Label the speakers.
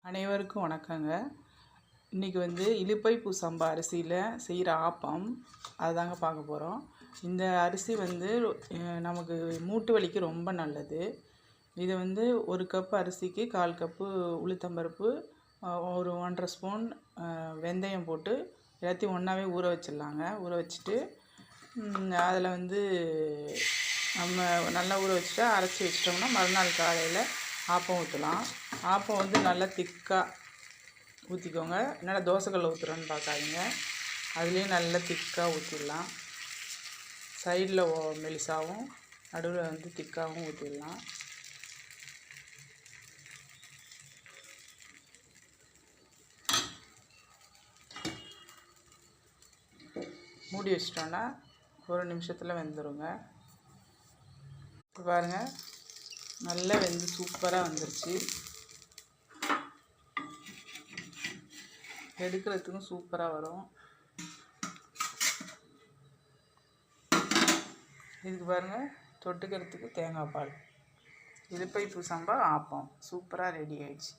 Speaker 1: அனைவருக்கும் வணக்கங்க. இன்றைக்கி இலுப்பைப்பூ சம்பா அரிசியில் செய்கிற ஆப்பம் அதுதாங்க பார்க்க போகிறோம். இந்த அரிசி நமக்கு மூட்டு வலிக்கு ரொம்ப நல்லது. இது ஒரு கப் அரிசிக்கு 1/4 கப்பு உளுத்தம்பருப்பு, ஒரு 1½ ஸ்பூன் வெந்தயம் போட்டு எல்லாத்தையும் ஒன்றாவே ஊற வச்சிடலாங்க. ஊற வச்சுட்டு அதில் நம்ம நல்லா ஊற வச்சுட்டு அரைச்சி வச்சிட்டோம்னா மறுநாள் காலையில் ஆப்பம் ஊற்றலாம். ஆப்பம் நல்லா திக்காக ஊற்றிக்கோங்க. என்னால் தோசைக்கல்ல ஊற்றுறோன்னு பார்க்காதீங்க, அதுலேயும் நல்லா திக்காக ஊற்றிடலாம். சைடில் மெலிசாகவும் நடுவில் திக்காகவும் ஊற்றிடலாம். மூடி வச்சிட்டோன்னா ஒரு நிமிஷத்தில் வெந்துடுங்க. பாருங்கள், நல்லா வெந்து சூப்பராக வந்துருச்சு. எடுக்கிறதுக்கும் சூப்பராக வரும். இதுக்கு பாருங்கள், தொட்டுக்கிறதுக்கு தேங்காய் பால். இலுப்பைப்பூ சம்பா ஆப்பம் சூப்பராக ரெடி ஆயிடுச்சு.